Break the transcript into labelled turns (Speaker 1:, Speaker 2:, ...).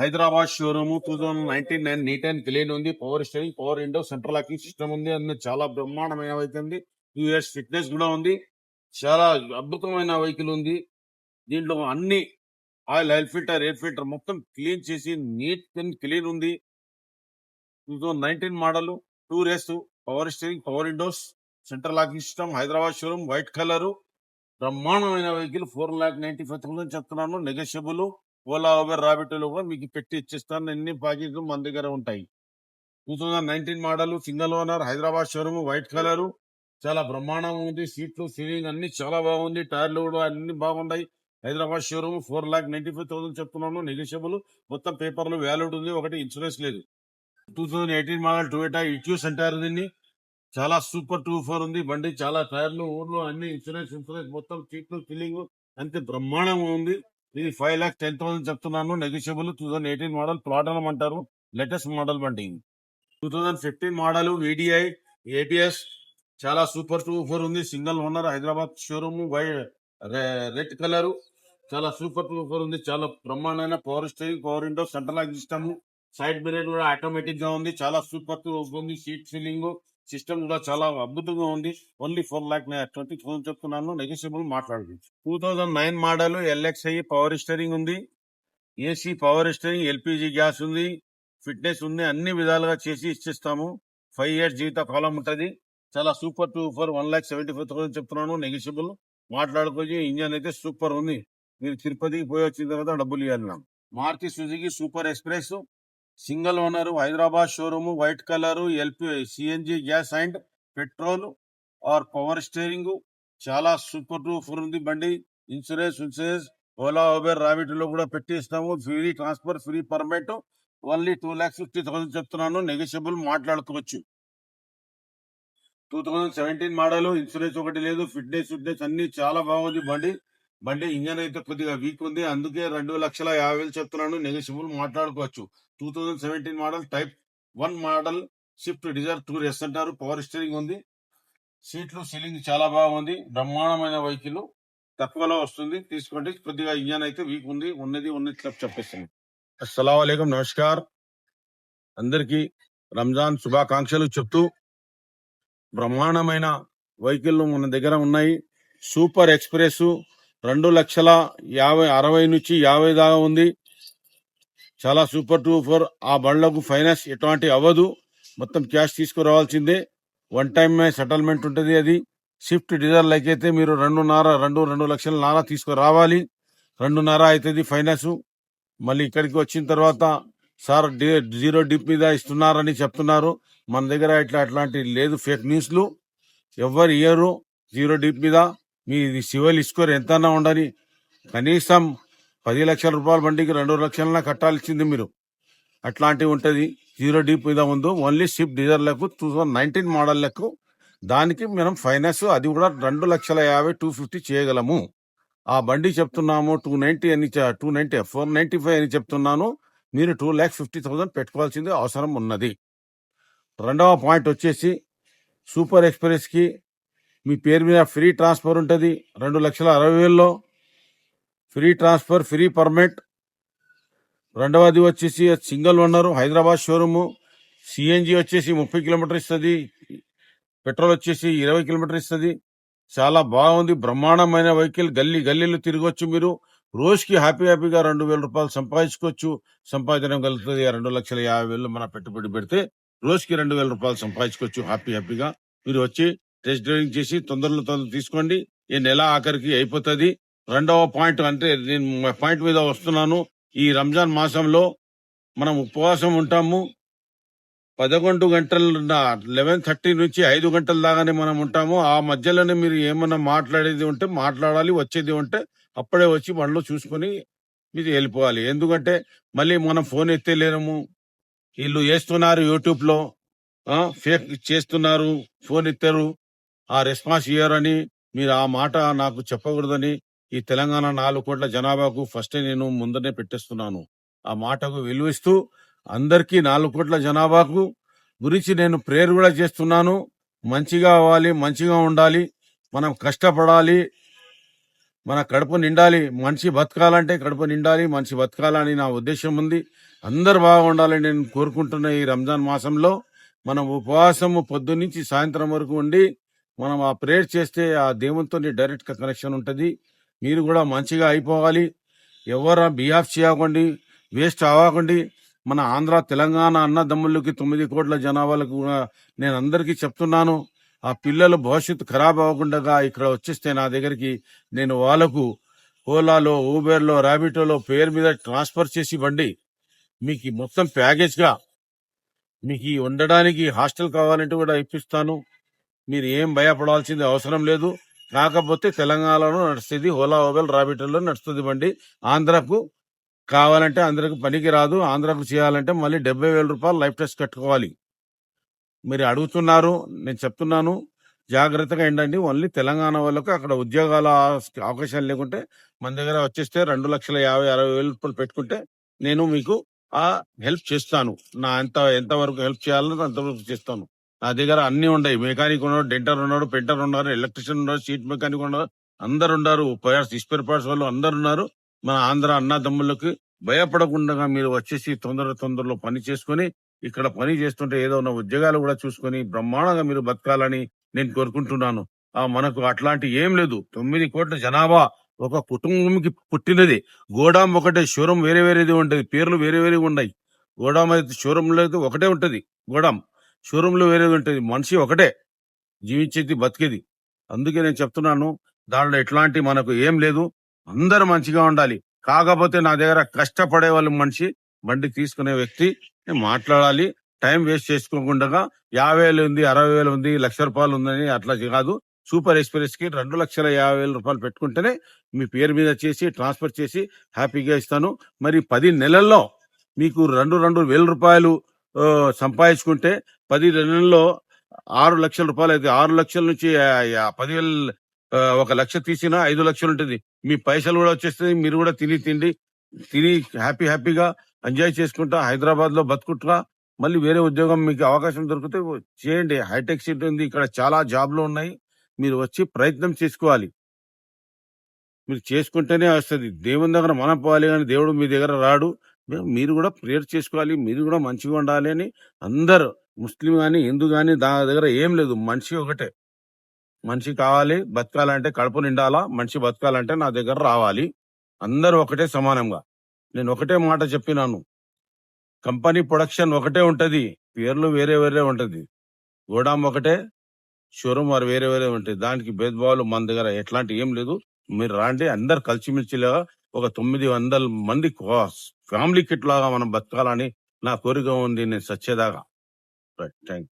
Speaker 1: Hyderabad showroom 2019 neat and clean ఉంది. Power steering, power window, central locking system ఉంది. అన్ని చాలా బ్రహ్మాండమైన వెహికల్ ఉంది. 2 years ఫిట్నెస్ కూడా ఉంది. చాలా అద్భుతమైన వెహికల్ ఉంది. దీంట్లో అన్ని ఆయిల్ ఫిల్టర్, ఎయిర్ ఫిల్టర్ మొత్తం క్లీన్ చేసి నీట్ అండ్ క్లీన్ ఉంది. 2019 model, 2 years, power steering, power Windows, central locking system, Hyderabad showroom, white colour, బ్రహ్మాండమైన వెహికల్. 4,95,000 చెప్తున్నాను. నెగోషియబుల్. ఓలా, ఉబర్, రాబిటోలో కూడా మీకు పెట్టి ఇచ్చేస్తాను. అన్ని ప్యాకేజీలు మన దగ్గర ఉంటాయి. 2019 model, single owner, Hyderabad showroom, white colour, చాలా బ్రహ్మాండంగా ఉంది. సీట్లు, సీలింగ్ అన్ని చాలా బాగుంది. టైర్లు కూడా అన్ని బాగున్నాయి. హైదరాబాద్ షోరూమ్ 4,95,000 చెప్తున్నాను. నెగోషియబుల్. మొత్తం పేపర్లు వ్యాలిడ్ ఉంది. ఒకటి ఇన్సూరెన్స్ లేదు. 2018 మోడల్ టొయోటా ఇట్యూస్ అంటారు దీన్ని. చాలా సూపర్ 2.4 ఉంది బండి. చాలా టైర్లు, ఊర్లు అన్ని ఇన్సూరెన్స్ మొత్తం సీట్లు, సీలింగ్ అంతే బ్రహ్మాండంగా ఉంది. ఇది 5,10,000 చెప్తున్నాను. నెగోషియబుల్. 2018 మోడల్, ప్లాటినం అంటారు. లేటెస్ట్ మోడల్ బండి. 2015 మోడల్, VDI ABS, చాలా సూపర్ 2.4 ఉంది. Single owner, Hyderabad showroom, red colour, చాలా సూపర్ 2.4 ఉంది. చాలా బ్రహ్మాండమైన power steering, power window, central locking system, side mirror కూడా ఆటోమేటిక్ గా ఉంది. చాలా సూపర్ 2.4 ఉంది. సీట్ ఫీలింగ్ సిస్టమ్ కూడా చాలా అద్భుతంగా ఉంది. ఓన్లీ 4,20,000 చెప్తున్నాను. నెగోషియబుల్ మాట్లాడుకోవచ్చు. 2009 మోడల్, LXI, పవర్ స్టీరింగ్ ఉంది. AC power steering, LPG gas ఉంది. ఫిట్నెస్ ఉంది. అన్ని విధాలుగా చేసి ఇచ్చేస్తాము. 5 years జీవిత కాలం ఉంటది. చాలా సూపర్ 2.4, 1,75,000 చెప్తున్నాను. నెగోషియబుల్ మాట్లాడుకోవచ్చు. ఇంజన్ అయితే సూపర్ ఉంది. మీరు తిరుపతికి పోయి వచ్చిన తర్వాత డబ్బులు ఇవ్వాలి. Maruti Suzuki super express, single owner, Hyderabad showroom, white colour, CNG gas and petrol or power steering, చాలా సూపర్ 2.4 ఉంది బండి. ఇన్సూరెన్స్ ఓలా, ఉబర్, రాబిటోలో కూడా పెట్టి ఇస్తాము. Free transfer, free permit. Only 2,50,000 చెప్తున్నాను. నెగోషియబుల్ మాట్లాడుకోవచ్చు. 2017 మోడల్, ఇన్సూరెన్స్ ఒకటి లేదు. ఫిట్నెస్ అన్ని చాలా బాగుంది బండి ఇంజన్ అయితే కొద్దిగా వీక్ ఉంది. అందుకే 2,50,000 చెప్తున్నాను. నెగోషియబుల్ మాట్లాడుకోవచ్చు. 2017 model, type 1 model, Swift Dzire 2 years అంటారు. పవర్ స్టీరింగ్ ఉంది. సీట్లు, సీలింగ్ చాలా బాగుంది. బ్రహ్మాండమైన వెహికల్. తక్కువలో వస్తుంది, తీసుకోండి. కొద్దిగా ఇంజన్ అయితే వీక్ ఉంది. ఉన్నది చెప్పేస్తాను. అస్సలాము అలైకుం, నమస్కార్. అందరికి రంజాన్ శుభాకాంక్షలు చెప్తూ, బ్రహ్మాండమైన వెహికల్ మన దగ్గర ఉన్నాయి. సూపర్ ఎక్స్ప్రెస్ 2,60,000 నుంచి 50 దాకా ఉంది. చాలా సూపర్ 2.4. ఆ బండ్లకు ఫైనాన్స్ ఎటువంటి అవ్వదు. మొత్తం క్యాష్ తీసుకురావాల్సిందే. 1 time సెటిల్మెంట్ ఉంటుంది. అది స్విఫ్ట్ డిజైర్ అయితే మీరు 2 లక్షల తీసుకురావాలి. 2.5 అవుతుంది ఫైనాన్స్. మళ్ళీ ఇక్కడికి వచ్చిన తర్వాత సార్ 0 డిప్ మీద ఇస్తున్నారని చెప్తున్నారు. మన దగ్గర అట్లాంటి లేదు. ఫేక్ న్యూస్లు ఎవరు ఇయ్యరు. 0 డిప్ మీద మీ సివిల్ స్కోర్ ఎంతన్నా ఉండని. కనీసం 10 లక్షల రూపాయల బండికి 2 లక్షలన్నా కట్టాల్సింది మీరు. అట్లాంటివి ఉంటది. 0 డిప్ మీద ఉంది. ఓన్లీ స్విఫ్ట్ డిజైర్లకు 2019 మోడళ్లకు దానికి మనం ఫైనాన్స్ అది కూడా 2,50,000, 250 చేయగలము. ఆ బండి చెప్తున్నాము 290 అని, 495 అని చెప్తున్నాను. మీరు 2,50,000 పెట్టుకోవాల్సింది అవసరం ఉన్నది. రెండవ పాయింట్ వచ్చేసి, సూపర్ ఎక్స్ప్రెస్ కి మీ పేరు మీద ఫ్రీ ట్రాన్స్ఫర్ ఉంటుంది. 2,60,000లో ఫ్రీ ట్రాన్స్ఫర్, ఫ్రీ పర్మిట్. రెండవది వచ్చేసి single owner, Hyderabad showroom. CNG వచ్చేసి 30 కిలోమీటర్ ఇస్తుంది. పెట్రోల్ వచ్చేసి 20 కిలోమీటర్ ఇస్తుంది. చాలా బాగుంది. బ్రహ్మాండమైన వెహికల్. గల్లీలు తిరగొచ్చు. మీరు రోజుకి హ్యాపీగా 2,000 రూపాయలు సంపాదించుకోవచ్చు. సంపాదించగలుగుతుంది. 2,50,000 మన పెట్టుబడి పెడితే రోజుకి 2,000 రూపాయలు సంపాదించుకోవచ్చు హ్యాపీగా. మీరు వచ్చి టెస్ట్ డ్రైవింగ్ చేసి తొందరలో తీసుకోండి. ఈ నెల ఆఖరికి అయిపోతుంది. రెండవ పాయింట్ అంటే నేను పాయింట్ మీద వస్తున్నాను. ఈ రంజాన్ మాసంలో మనం ఉపవాసం ఉంటాము. 11 గంటల 11:30 నుంచి 5 గంటల దాకానే మనం ఉంటాము. ఆ మధ్యలోనే మీరు ఏమన్నా మాట్లాడేది ఉంటే మాట్లాడాలి. వచ్చేది ఉంటే అప్పుడే వచ్చి బండ్లో చూసుకొని మీరు వెళ్ళిపోవాలి. ఎందుకంటే మళ్ళీ మనం ఫోన్ ఎత్తలేము. వీళ్ళు వేస్తున్నారు యూట్యూబ్ లో, ఫేక్ చేస్తున్నారు, ఫోన్ ఎత్తారు, ఆ రెస్పాన్స్ ఇయ్యారని మీరు ఆ మాట నాకు చెప్పకూడదని ఈ తెలంగాణ 4 కోట్ల జనాభాకు ఫస్ట్ నేను ముందనే పెట్టేస్తున్నాను. ఆ మాటకు విలువిస్తూ అందరికీ 4 కోట్ల జనాభాకు గురించి నేను ప్రేయర్ కూడా చేస్తున్నాను. మంచిగా అవ్వాలి, మంచిగా ఉండాలి, మనం కష్టపడాలి. మన కడుపు నిండాలి, మనిషి బతకాలంటే కడుపు నిండాలి, మనిషి బతకాలని నా ఉద్దేశం ఉంది. అందరు బాగుండాలని నేను కోరుకుంటున్న ఈ రంజాన్ మాసంలో మనం ఉపవాసము పొద్దున్నుంచి సాయంత్రం వరకు ఉండి మనం ఆ ప్రేయర్ చేస్తే ఆ దేవునితో డైరెక్ట్ కనెక్షన్ ఉంటుంది. మీరు కూడా మంచిగా అయిపోవాలి. ఎవరు బిహాఫ్ చేయకండి, వేస్ట్ అవ్వకండి. మన ఆంధ్ర తెలంగాణ అన్నదమ్ములకి 9 కోట్ల జనాభాలకు కూడా నేను అందరికీ చెప్తున్నాను. ఆ పిల్లల భవిష్యత్తు ఖరాబ్ అవ్వకుండా ఇక్కడ వచ్చేస్తే నా దగ్గరికి నేను వాళ్ళకు ఓలాలో, ఊబర్లో, ర్యాబిటోలో పేరు మీద ట్రాన్స్ఫర్ చేసి ఇవ్వండి. మీకు మొత్తం ప్యాకేజ్ గా మీకు ఉండడానికి హాస్టల్ కావాలంటే కూడా ఇప్పిస్తాను. మీరు ఏం భయపడాల్సింది అవసరం లేదు. కాకపోతే తెలంగాణలో నడుస్తుంది, ఓలా, ఊబర్, ర్యాబిటోలో నడుస్తుంది బండి. ఆంధ్రకు కావాలంటే అందరికి పనికి రాదు. ఆంధ్రకు చేయాలంటే మళ్ళీ 70,000 రూపాయలు లైఫ్ టెస్ట్ కట్టుకోవాలి. మీరు అడుగుతున్నారు, నేను చెప్తున్నాను, జాగ్రత్తగా ఏంటండి. ఓన్లీ తెలంగాణ వాళ్ళకు అక్కడ ఉద్యోగాల అవకాశాలు లేకుంటే మన దగ్గర వచ్చేస్తే 2,50,000-60,000 రూపాయలు పెట్టుకుంటే నేను మీకు ఆ హెల్ప్ చేస్తాను. నా ఎంతవరకు హెల్ప్ చేయాలో అంతవరకు చేస్తాను. నా దగ్గర అన్ని ఉన్నాయి. మెకానిక్ ఉన్నాడు, డెంటర్ ఉన్నాడు, పెయింటర్ ఉన్నారు, ఎలక్ట్రీషియన్ ఉన్నారు, సీట్ మెకానిక్ ఉన్నారు, అందరు ఉన్నారు. స్పేర్ పార్ట్స్ వాళ్ళు అందరు ఉన్నారు. మన ఆంధ్ర అన్నదమ్ములకి భయపడకుండా మీరు వచ్చేసి తొందరలో పని చేసుకొని ఇక్కడ పని చేస్తుంటే ఏదో ఉన్న ఉద్యోగాలు కూడా చూసుకొని బ్రహ్మాండంగా మీరు బతకాలని నేను కోరుకుంటున్నాను. మనకు అట్లాంటి ఏం లేదు. 9 కోట్ల జనాభా ఒక కుటుంబంకి పుట్టినది. గోడాం ఒకటే, షోరూమ్ వేరే వేరేది ఉంటది, పేర్లు వేరే వేరే ఉన్నాయి. గోడాం అయితే షోరూమ్ లో అయితే ఒకటే ఉంటది. గోడాం షోరూమ్ లో వేరేది ఉంటది. మనిషి ఒకటే జీవించేది, బతికేది. అందుకే నేను చెప్తున్నాను, దాంట్లో ఎట్లాంటి మనకు ఏం లేదు. అందరు మంచిగా ఉండాలి. కాకపోతే నా దగ్గర కష్టపడే వాళ్ళు మనిషి బండి తీసుకునే వ్యక్తి మాట్లాడాలి. టైం వేస్ట్ చేసుకోకుండా 50,000 ఉంది, 60,000 ఉంది, ₹1,00,000 ఉందని అట్లా కాదు. సూపర్ ఎక్స్ప్రెస్ కి 2,50,000 రూపాయలు పెట్టుకుంటేనే మీ పేరు మీద చేసి ట్రాన్స్ఫర్ చేసి హ్యాపీగా ఇస్తాను. మరి 10 నెలల్లో మీకు 2,000 రూపాయలు సంపాదించుకుంటే 10 నెలల్లో 6 లక్షల రూపాయలు అయితే 6 లక్షల నుంచి 10,000 1 లక్ష తీసినా 5 లక్షలు ఉంటుంది. మీ పైసలు కూడా వచ్చేస్తాయి. మీరు కూడా తిని హ్యాపీగా ఎంజాయ్ చేసుకుంటా హైదరాబాద్ లో బతుకుంటా. మళ్ళీ వేరే ఉద్యోగం మీకు అవకాశం దొరికితే చేయండి. హైటెక్ సిటీ ఉంది, ఇక్కడ చాలా జాబ్లు ఉన్నాయి. మీరు వచ్చి ప్రయత్నం చేసుకోవాలి. మీరు చేసుకుంటేనే వస్తుంది. దేవుని దగ్గర మనం పోవాలి కానీ దేవుడు మీ దగ్గర రాడు. మీరు కూడా ప్రేయర్ చేసుకోవాలి. మీరు కూడా మంచిగా ఉండాలి అని అందరు, ముస్లిం గాని హిందూ గాని దాని దగ్గర ఏం లేదు. మనిషి ఒకటే. మనిషి కావాలి, బతకాలంటే కడుపు నిండాలా. మనిషి బతకాలంటే నా దగ్గర రావాలి. అందరూ ఒకటే సమానంగా. నేను ఒకటే మాట చెప్పినాను, కంపెనీ ప్రొడక్షన్ ఒకటే ఉంటది, పేర్లు వేరే వేరే ఉంటది. గోడాం ఒకటే, షోరూమ్ వారు వేరే వేరే ఉంటాయి. దానికి భేదభావాలు మన దగ్గర ఎట్లాంటి ఏం లేదు. మీరు రాండి, అందరు కలిసిమెలిసిగా ఒక 900 మంది ఫ్యామిలీ కిట్ లాగా మనం బతకాలని నా కోరిక ఉంది. నేను సచ్చేదాకా. Right, thank you.